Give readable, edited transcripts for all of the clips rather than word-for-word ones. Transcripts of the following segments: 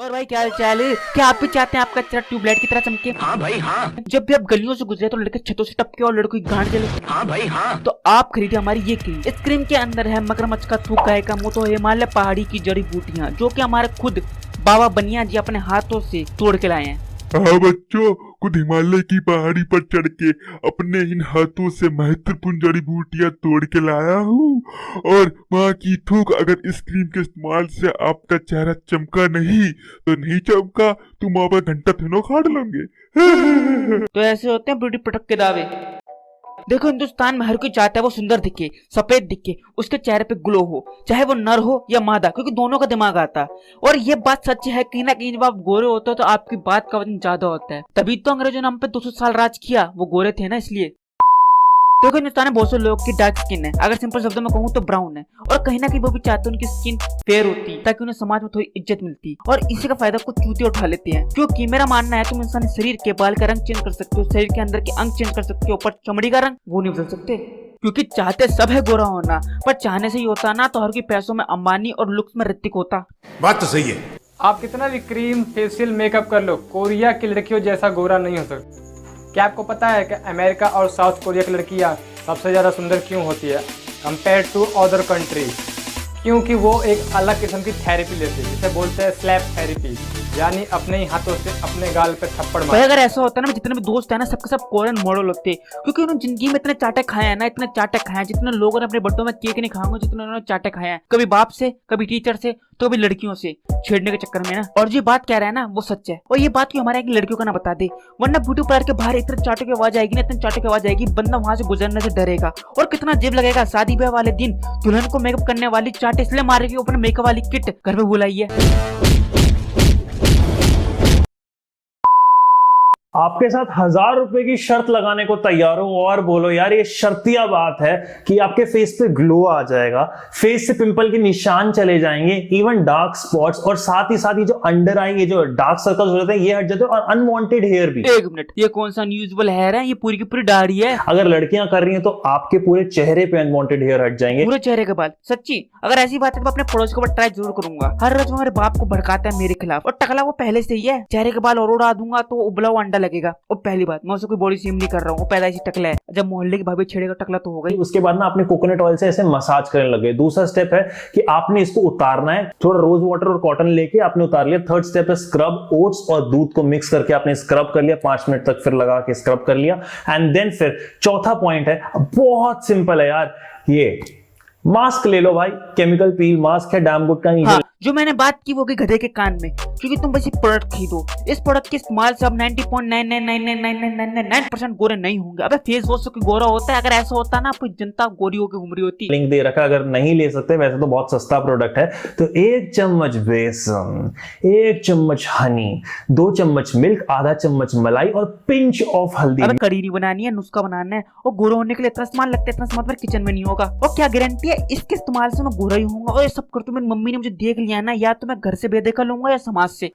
और भाई क्या हाल चाल है? क्या आप भी चाहते हैं आपका चेहरा ट्यूबलाइट की तरह चमके? हाँ भाई हाँ। जब भी आप गलियों से गुजरे तो लड़के छतों से टपके और लड़कों की गांड जले। हाँ भाई हाँ। तो आप खरीदे हमारी ये क्रीम। इस क्रीम के अंदर है मगरमच्छ का थूक, गाय का मुंह, तो हिमालय पहाड़ी की जड़ी बूटियाँ जो कि हमारे खुद बाबा बनिया जी अपने हाथों से तोड़ के लाए हैं। हाँ बच्चों, खुद हिमालय की पहाड़ी पर चढ़ के अपने इन हाथों से महत्वपूर्ण जड़ी बूटियां तोड़ के लाया हूँ। और माँ की थूक, अगर इस क्रीम के इस्तेमाल से आपका चेहरा चमका नहीं तो नहीं चमका, तुम वहाँ पर घंटा फिनो खाड़ लोगे। तो ऐसे होते हैं ब्यूटी प्रोडक्ट के दावे। देखो, हिंदुस्तान में हर कोई चाहता है वो सुंदर दिखे, सफेद दिखे, उसके चेहरे पे ग्लो हो, चाहे वो नर हो या मादा, क्योंकि दोनों का दिमाग आता है। और ये बात सच है, कहीं ना कहीं जब आप गोरे होते हो तो आपकी बात का वजन ज्यादा होता है। तभी तो अंग्रेजों ने हम पे 200 साल राज किया, वो गोरे थे ना, इसलिए। देखो, हिंदुस्तान में बहुत से लोग की डार्क स्किन है, अगर सिंपल शब्दों में कहूँ तो ब्राउन है। और कहीं ना कहीं वो भी चाहते हैं उनकी स्किन फेयर होती, ताकि उन्हें समाज में थोड़ी इज्जत मिलती। और इसी का फायदा कुछ चूतिया उठा लेते हैं, क्योंकि मेरा मानना है तुम इंसानी शरीर के बाल का रंग चेंज कर सकते हो, शरीर के अंदर के अंग चेंज कर सकते हो, पर चमड़ी का रंग वो नहीं बदल सकते। क्योंकि चाहते सब है गोरा होना, पर चाहने से ही होता ना तो हर कोई पैसों में अंबानी और लुक्स में ऋतिक होता। बात तो सही है। आप कितना भी क्रीम फेशियल मेकअप कर लो, कोरिया की लड़कियों जैसा गोरा नहीं हो सकता। क्या आपको पता है कि अमेरिका और साउथ कोरिया की लड़कियां सबसे ज़्यादा सुंदर क्यों होती है कंपेयर टू अदर कंट्री? क्योंकि वो एक अलग किस्म की थेरेपी लेती है, जिसे बोलते हैं स्लैप थेरेपी, यानी अपने ही हाथों से अपने गाल पे थप्पड़ भाई मार। अगर ऐसा होता ना, जितने भी दोस्त है ना, सबके सब कोरियन मॉडल होते, क्योंकि उन्होंने जिंदगी में इतने चाटे खाए हैं ना, इतने चाटे खाए हैं जितने लोगों ने अपने बर्थडे में केक नहीं खाएंगे, जितने उन्होंने चाटे खाए हैं, कभी बाप से, कभी टीचर से, तो कभी लड़कियों से छेड़ने के चक्कर में ना। और जो बात कह रहा है ना वो सच है, और ये बात क्यों हमारे यहाँ की लड़कियों का ना बता दे, वरना ब्यूटी पार्लर के बाहर इतने चाटों की आवाज आएगी ना, इतने चाटों की आवाज आएगी, बंदा वहां से गुजरने से डरेगा। और कितना जेब लगेगा, शादी ब्याह वाले दिन दुल्हन को मेकअप करने वाली चाट इसलिए मारेगी, अपने मेकअप वाली किट घर में बुलाई है। आपके साथ 1000 रुपए की शर्त लगाने को तैयार हूं और बोलो यार, ये शर्तिया बात है कि आपके फेस पे ग्लो आ जाएगा, फेस से पिंपल के निशान चले जाएंगे, इवन डार्क स्पॉट्स, और साथ ही जो अंडर आई ये जो डार्क सर्कल्स होते हैं ये हट जाते हैं, और अनवांटेड हेयर भी। एक मिनट, ये कौन सा अनयूजुअल हेयर है? ये पूरी की पूरी दाढ़ी है। अगर लड़कियां कर रही हैं तो आपके पूरे चेहरे पे अनवांटेड हेयर हट जाएंगे, पूरे चेहरे के बाल। सच्ची अगर ऐसी बात है तो मैं अपने पड़ोस के ऊपर ट्राई जरूर करूंगा। हर रोज वो मेरे बाप को भड़काता है मेरे खिलाफ, और टकला वो पहले से ही है। चेहरे के बाल और उड़ा दूंगा तो उबला हुआ अंडा लगेगा। और पहली बात, मैं उसे कोई बॉडी शेम नहीं कर रहा हूँ, वो पैदाइशी टकला है। जब मोहल्ले की भाभी छेड़ेगा टकला तो होगा ही। उसके बाद ना आपने कोकोनट ऑयल से ऐसे मसाज करने लगे। दूसरा स्टेप है कि आपने इसको उतारना है, थोड़ा रोज वाटर और कॉटन लेके आपने उतार लिया। थर्ड स्टेप है स्क्रब, ओट्स और दूध को मिक्स करके आपने स्क्रब कर लिया 5 मिनट तक, फिर लगा के स्क्रब कर लिया। एंड देन फिर चौथा पॉइंट है, बहुत सिंपल है यार, ये मास्क ले लो भाई, केमिकल पील मास्क है, डैम गुड का। हाँ, जो मैंने बात की वो की गधे के कान में, क्योंकि तुम बस ये प्रोडक्ट खरीदो। इस प्रोडक्ट के इस्तेमाल से अब 90.99999999% गोरे नहीं होंगे। अबे फेस वॉश से कोई गोरा होता है? अगर ऐसा होता ना, पूरी जनता गोरी होकर घूम रही होती। लिंक दे रखा, अगर नहीं ले सकते, वैसे तो बहुत सस्ता प्रोडक्ट है। तो 1 चम्मच बेसन, 1 चम्मच हनी, 2 चम्मच मिल्क, आधा चम्मच मलाई और पिंच ऑफ हल्दी। अबे करी नहीं बनानी है, नुस्खा बनाना है। और गोरा होने के लिए इतना सामान लगता है, इतना सामान मेरे किचन में नहीं होगा। और क्या गारंटी है इसके इस्तेमाल से मैं गोरा ही होऊंगा? और ये सब करते मेरी मम्मी ने मुझे देख लिया ना, या तो मैं घर से बेदखल लूंगा या समाज से।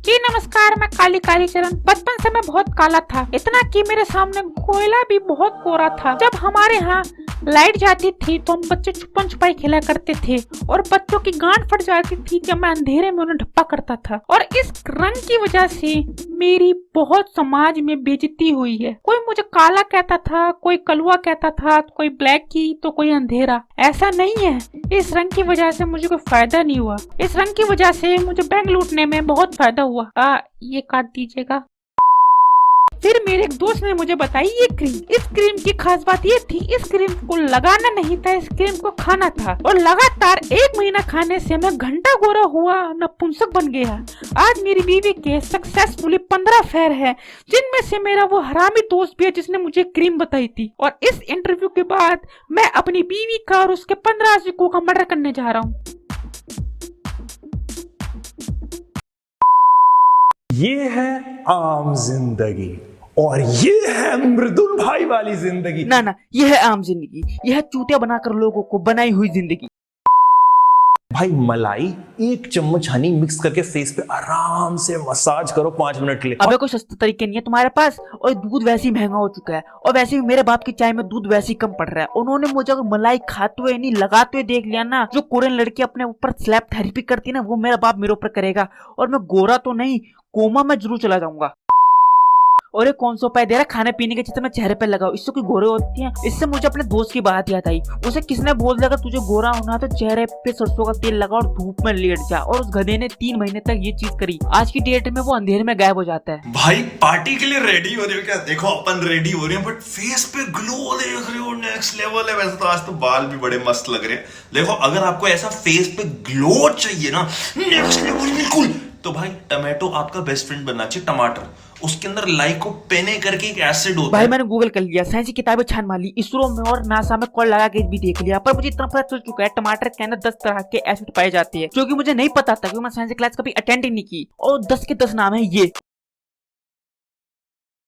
जी नमस्कार, मैं काली काली चरण। बचपन से मैं बहुत काला था, इतना कि मेरे सामने कोयला भी बहुत कोरा था। जब हमारे यहाँ लाइट जाती थी तो हम बच्चे छुपन छुपाई खेला करते थे, और बच्चों की गांड फट जाती थी जब मैं अंधेरे में उन्हें ढप्पा करता था। और इस रंग की वजह से मेरी बहुत समाज में बेइज्जती हुई है। कोई मुझे काला कहता था, कोई कलुआ कहता था, कोई ब्लैक की तो कोई अंधेरा। ऐसा नहीं है, इस रंग की वजह से मुझे कोई फायदा नहीं हुआ। इस रंग की वजह से मुझे बैंक लूटने में बहुत फायदा हुआ। ये काट दीजिएगा। फिर मेरे एक दोस्त ने मुझे बताई ये क्रीम। इस क्रीम की खास बात ये थी, इस क्रीम को लगाना नहीं था, इस क्रीम को खाना था। और लगातार 1 महीना खाने से मैं घंटा गोरा हुआ, नपुंसक बन गया। आज मेरी बीवी के सक्सेसफुली 15 अफेयर है, जिनमें से मेरा वो हरामी दोस्त भी है जिसने मुझे क्रीम बताई थी। और इस इंटरव्यू के बाद मैं अपनी बीवी का और उसके 15 आशिकों का मर्डर करने जा रहा हूँ। ये है आम जिंदगी और ये है मृदुल भाई वाली जिंदगी। ना, ये है आम जिंदगी, ये है चूतिया बनाकर लोगों को बनाई हुई जिंदगी। भाई मलाई 1 चम्मच हनी मिक्स करके फेस पे आराम से मसाज करो 5 मिनट के लिए। अबे कोई सस्ता तरीके नहीं है तुम्हारे पास, और दूध वैसे ही महंगा हो चुका है, और वैसे भी मेरे बाप की चाय में दूध वैसे ही कम पड़ रहा है। उन्होंने मुझे अगर मलाई खाते हुए नहीं लगाते हुए देख लिया ना, जो कोरियन लड़की अपने ऊपर स्लैप थेरेपी करती है ना, वो मेरा बाप मेरे ऊपर करेगा, और मैं गोरा तो नहीं, कोमा में जरूर चला जाऊंगा। और ये कौन सा उपाय दे रहा है खाने पीने के जितना मैं चेहरे पे लगाऊं, इससे कोई गोरे होती हैं। इससे मुझे अपने दोस्त की बात याद आई। उसे किसने बोल दिया तुझे गोरा होना तो चेहरे पे सरसों का तेल लगा और धूप में लेट जा, और उस गधे ने 3 महीने तक ये चीज करी। आज की डेट में वो अंधेरे में गायब हो जाता है। भाई पार्टी के लिए रेडी हो रहे हो क्या? देखो अपन रेडी हो रहे हैं, बट फेस पे ग्लो देख रहे हो, नेक्स्ट लेवल है। वैसे तो आज तो बाल भी बड़े मस्त लग रहे हैं। देखो अगर आपको ऐसा फेस पे ग्लो चाहिए ना, नेक्स्ट लेवल बिल्कुल, तो भाई टमाटो आपका बेस्ट फ्रेंड बनना चाहिए। टमाटर, उसके अंदर लाइकोपेने करके एक एसिड होता भाई है। मैंने गूगल कर लिया, साइंस की किताबें छान मार ली, इसरो में और नासा में कॉल लगा के भी देख लिया, पर मुझे इतना पता चल चुका है टमाटर के अंदर 10 तरह के एसिड पाए जाते हैं, जो कि मुझे नहीं पता था, क्योंकि मैं साइंस क्लास कभी अटेंड ही नहीं की। और 10 के 10 नाम है ये,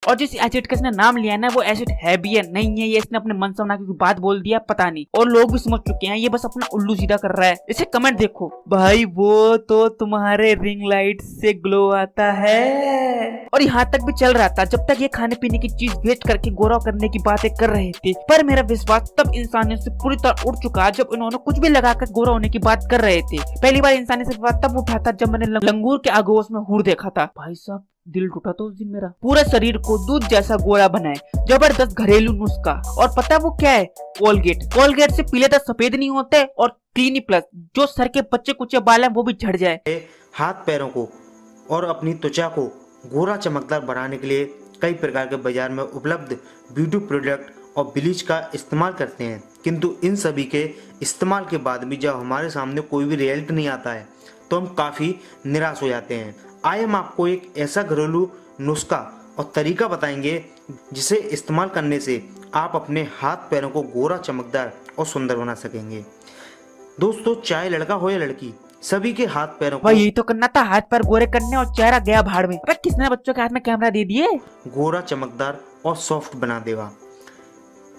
और जिस एसिड का इसने नाम लिया है ना, वो एसिड है भी है नहीं है, ये इसने अपने मन से बना के बात बोल दिया पता नहीं, और लोग भी समझ चुके हैं, ये बस अपना उल्लू सीधा कर रहा है। इसे कमेंट देखो भाई, वो तो तुम्हारे रिंग लाइट से ग्लो आता है। और यहाँ तक भी चल रहा था जब तक ये खाने पीने की चीज वेस्ट करके गोरा करने की बातें कर रहे थे, पर मेरा विश्वास तब इंसानियत से पूरी तरह उठ चुका जब इन्होंने कुछ भी लगाकर गोरा होने की बात कर रहे थे। पहली बार इंसानियत से बात तब उठा था जब मैंने लंगूर के आगोश में हूर देखा था। भाई साहब दिल टूटा तो उस दिन मेरा। पूरा शरीर को दूध जैसा गोरा बनाए, जबरदस्त घरेलू नुस्खा, और पता है वो क्या है? कोलगेट। कोलगेट से पीले दांत सफेद नहीं होते, और क्लिनिक प्लस, जो सर के बच्चे कुचे बाल हैं वो भी झड़ जाए। हाथ पैरों को और अपनी त्वचा को गोरा चमकदार बनाने के लिए कई प्रकार के बाजार में उपलब्ध ब्यूटी प्रोडक्ट और ब्लीच का इस्तेमाल करते हैं, किंतु इन सभी के इस्तेमाल के बाद भी जब हमारे सामने कोई भी रिजल्ट नहीं आता है तो हम काफ़ी निराश हो जाते हैं। आज हम आपको एक ऐसा घरेलू नुस्खा और तरीका बताएंगे जिसे इस्तेमाल करने से आप अपने हाथ पैरों को गोरा चमकदार और सुंदर बना सकेंगे। दोस्तों, चाहे लड़का हो या लड़की, सभी के हाथ पैरों को भाई यही तो करना था, हाथ पैर गोरे करने और चेहरा गया भाड़ में। अबे किसने बच्चों के हाथ में कैमरा दे दिए? गोरा चमकदार और सॉफ्ट बना देगा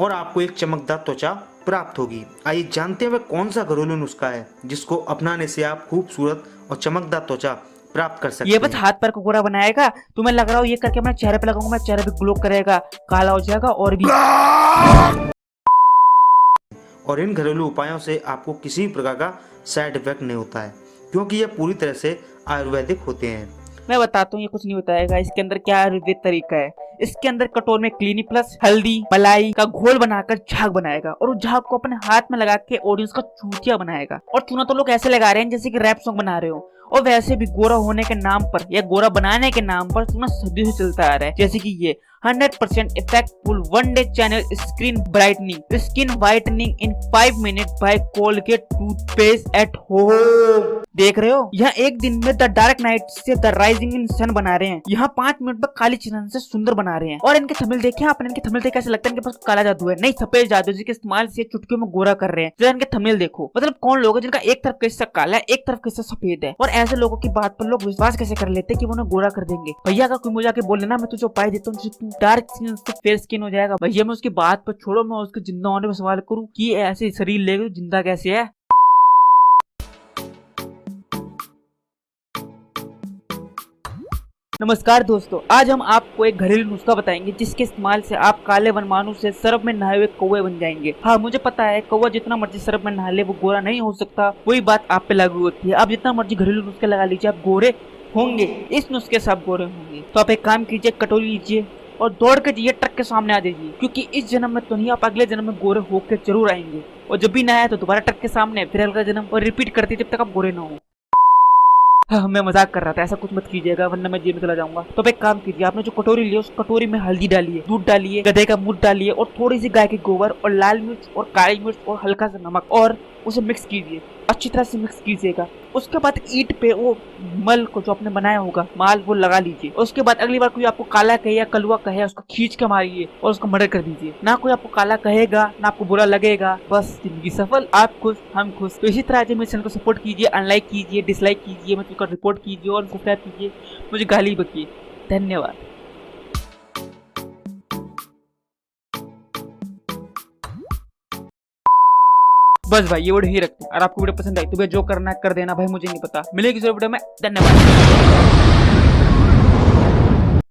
और आपको एक चमकदार त्वचा प्राप्त होगी। आइए जानते हैं वह कौन सा घरेलू नुस्खा है जिसको अपनाने से आप खूबसूरत और चमकदार त्वचा प्राप्त कर सकते ये हैं। बस हाथ पैर को गोरा बनाएगा। तुम्हें लग रहा हो ये करके मैं चेहरे पे लगाऊंगा, मैं चेहरे पे ग्लो करेगा, काला हो जाएगा और भी। और इन घरेलू उपायों से आपको किसी भी प्रकार का साइड इफेक्ट नहीं होता है, क्योंकि ये पूरी तरह से आयुर्वेदिक होते हैं। मैं बताता हूँ ये कुछ नहीं बताएगा। इसके अंदर क्या आयुर्वेद तरीका है, इसके अंदर कटोर में क्लिनिक प्लस, हल्दी, मलाई का घोल बनाकर झाग बनाएगा, और उस झाग को अपने हाथ में लगा के ऑडियंस का चूतिया बनाएगा। और चूना तो लोग ऐसे लगा रहे हैं जैसे कि रैप सॉन्ग बना रहे हो, और वैसे भी गोरा होने के नाम पर या गोरा बनाने के नाम पर चूना सदियों से चलता आ रहा है, जैसे कि ये 100% effectful 1 day channel screen brightening skin whitening in 5 minute by Colgate toothpaste at home. देख रहे हो, यहाँ एक दिन में द डार्क नाइट से द राइजिंग इन सन बना रहे हैं, यहाँ 5 मिनट में काली चरण से सुंदर बना रहे हैं। और इनके थंबनेल देखे आपने? इनके थंबनेल देख कैसे लगता है इनके पास काला जादू है? नहीं, सफेद जादू जिसके इस्तेमाल से चुटकियों में गोरा कर रहे हैं। जरा इनके थंबनेल देखो, मतलब कौन लोग हैं जिनका एक तरफ का हिस्सा काला है, एक तरफ का हिस्सा सफेद है, और ऐसे लोगों की बात पर लोग विश्वास कैसे कर लेते हैं कि वो उन्हें गोरा कर देंगे। भैया अगर कोई मुझे आके बोले ना, मैं तुझे उपाय देता हूँ तू डार्क स्किन से फेयर स्किन हो जाएगा, भैया मैं उसकी बात पर छोड़ो, मैं उसके जिंदा होने पर सवाल करूँ कि ऐसे शरीर लेके जिंदा कैसे है। नमस्कार दोस्तों, आज हम आपको एक घरेलू नुस्खा बताएंगे जिसके इस्तेमाल से आप काले वनमानों से सरफ में नहाए हुए कौवे बन जाएंगे। हाँ, मुझे पता है कौवा जितना मर्जी सरफ में नहा ले वो गोरा नहीं हो सकता, वही बात आप पे लागू होती है। आप जितना मर्जी घरेलू नुस्खे लगा लीजिए, आप गोरे होंगे, इस नुस्खे से आप गोरे होंगे। तो आप एक काम कीजिए, कटोरी लीजिए और दौड़ के जाइए, ट्रक के सामने आ जाइए, क्योंकि इस जन्म में तो नहीं, आप अगले जन्म में गोरे होकर जरूर आएंगे। और जब भी ना आए तो दोबारा ट्रक के सामने, फिर अगला जन्म, और रिपीट करते जब तक आप गोरे ना हो। हाँ, मैं मजाक कर रहा था, ऐसा कुछ मत कीजिएगा वरना मैं जेल में चला जाऊंगा। तो एक काम कीजिए, आपने जो कटोरी ली उस कटोरी में हल्दी डालिए, दूध डालिए, गधे का मूत्र डालिए, और थोड़ी सी गाय के गोबर और लाल मिर्च और काली मिर्च और हल्का सा नमक, और उसे मिक्स कीजिए, अच्छी तरह से मिक्स कीजिएगा। उसके बाद ईंट पे वो मल को जो आपने बनाया होगा माल वो लगा लीजिए। उसके बाद अगली बार कोई आपको काला कहे या कलुआ कहे, उसको खींच के मारिए और उसको मर्डर कर दीजिए। ना कोई आपको काला कहेगा, ना आपको बुरा लगेगा, बस जिंदगी सफल, आप खुश हम खुश। तो इसी तरह मेरे चैनल को सपोर्ट कीजिए, अनलाइक कीजिए, डिसलाइक कीजिए, मुझको रिपोर्ट कीजिए और सब्सक्राइब कीजिए, मुझे गाली बकिए। धन्यवाद। बस भाई ये वीडियो ही रखते हैं। और आपको वीडियो पसंद आई तो भैया जो करना है कर देना भाई, मुझे नहीं पता। मिलेगी इस वीडियो में, धन्यवाद।